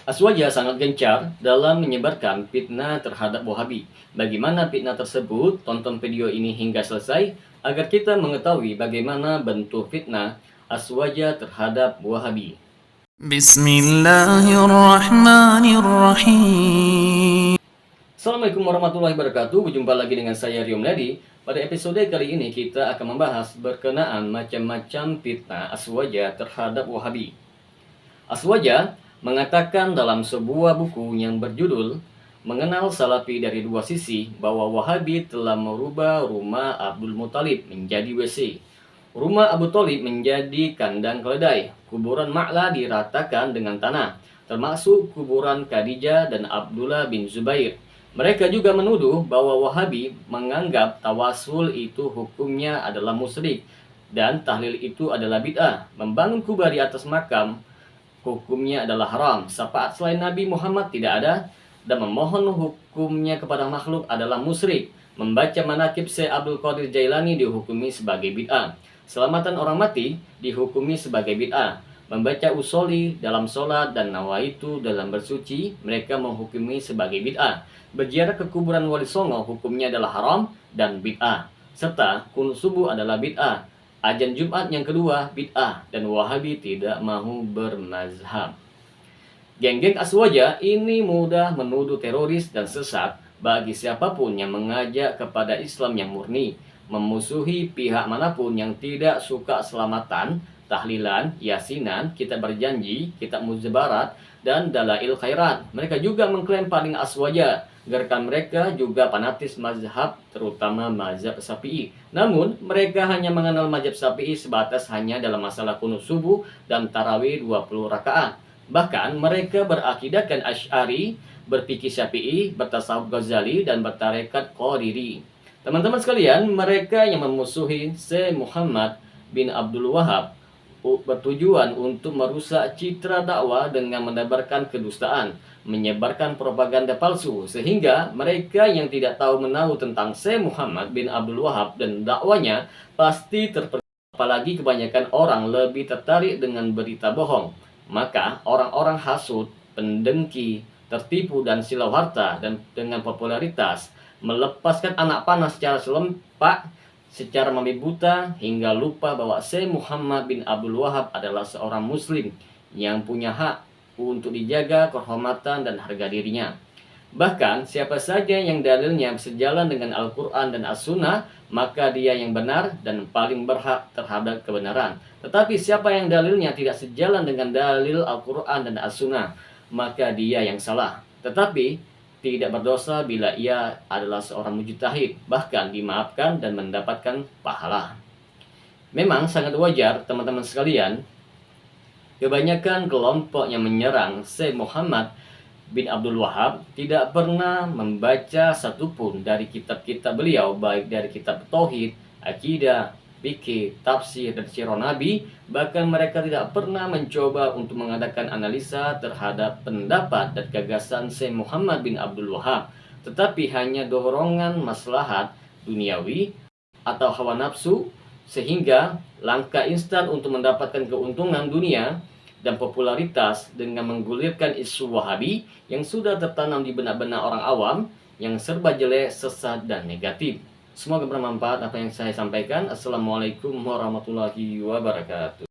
Aswaja sangat gencar dalam menyebarkan fitnah terhadap Wahabi. Bagaimana fitnah tersebut? Tonton video ini hingga selesai agar kita mengetahui bagaimana bentuk fitnah Aswaja terhadap Wahabi. Bismillahirrahmanirrahim. Assalamualaikum warahmatullahi wabarakatuh. Berjumpa lagi dengan saya Rio Meladi. Pada episode kali ini kita akan membahas berkenaan macam-macam fitnah Aswaja terhadap Wahabi. Aswaja mengatakan dalam sebuah buku yang berjudul Mengenal Salafi dari Dua Sisi bahwa Wahabi telah merubah rumah Abdul Muthalib menjadi WC. Rumah Abu Thalib menjadi kandang keledai. Kuburan Ma'la diratakan dengan tanah, termasuk kuburan Khadijah dan Abdullah bin Zubair. Mereka juga menuduh bahwa Wahabi menganggap tawasul itu hukumnya adalah musyrik dan tahlil itu adalah bid'ah. Membangun kubah di atas makam hukumnya adalah haram. Syafaat selain Nabi Muhammad tidak ada, dan memohon hukumnya kepada makhluk adalah musyrik. Membaca manakib Syekh Abdul Qadir Jailani dihukumi sebagai bid'ah. Selamatan orang mati dihukumi sebagai bid'ah. Membaca usoli dalam sholat dan nawaitu dalam bersuci, mereka menghukumi sebagai bid'ah. Berziarah ke kuburan Wali Songo hukumnya adalah haram dan bid'ah. Serta kunut subuh adalah bid'ah. Azan Jumat yang kedua bid'ah, dan Wahabi tidak mahu bermazhab. Geng-geng Aswaja ini mudah menuduh teroris dan sesat bagi siapapun yang mengajak kepada Islam yang murni, memusuhi pihak manapun yang tidak suka selamatan, tahlilan, yasinan, kitab berjanji, kitab muzabarat, dan dalail khairat. Mereka juga mengklaim paling Aswaja. Gerakan mereka juga fanatis mazhab, terutama mazhab Syafi'i. Namun, mereka hanya mengenal mazhab Syafi'i sebatas hanya dalam masalah kunut subuh dan tarawih 20 rakaat. Bahkan, mereka berakidahkan Asy'ari, berfikih Syafi'i, bertasawuf Ghazali, dan bertarekat Qadiriyah. Teman-teman sekalian, mereka yang memusuhi Syekh Muhammad bin Abdul Wahab bertujuan untuk merusak citra dakwah dengan menebarkan kedustaan, menyebarkan propaganda palsu, sehingga mereka yang tidak tahu menahu tentang Syekh Muhammad bin Abdul Wahab dan dakwanya pasti terpedaya. Apalagi kebanyakan orang lebih tertarik dengan berita bohong. Maka orang-orang hasut, pendengki, tertipu dan silau harta dan dengan popularitas melepaskan anak panah secara selempak, secara membabi buta, hingga lupa bahwa Syekh Muhammad bin Abdul Wahab adalah seorang muslim yang punya hak untuk dijaga kehormatan dan harga dirinya. Bahkan siapa saja yang dalilnya sejalan dengan Al-Quran dan As-Sunnah, maka dia yang benar dan paling berhak terhadap kebenaran. Tetapi siapa yang dalilnya tidak sejalan dengan dalil Al-Quran dan As-Sunnah, maka dia yang salah. Tetapi tidak berdosa bila ia adalah seorang mujtahid, bahkan dimaafkan dan mendapatkan pahala. Memang sangat wajar teman-teman sekalian, kebanyakan kelompok yang menyerang Syekh Muhammad bin Abdul Wahab tidak pernah membaca satupun dari kitab-kitab beliau, baik dari kitab tauhid, akidah, fikih, tafsir, dan sirah Nabi. Bahkan mereka tidak pernah mencoba untuk mengadakan analisa terhadap pendapat dan gagasan Syekh Muhammad bin Abdul Wahab, tetapi hanya dorongan maslahat duniawi atau hawa nafsu, sehingga langkah instan untuk mendapatkan keuntungan dunia dan popularitas dengan menggulirkan isu Wahabi yang sudah tertanam di benak-benak orang awam yang serba jelek, sesat, dan negatif. Semoga bermanfaat apa yang saya sampaikan. Assalamualaikum warahmatullahi wabarakatuh.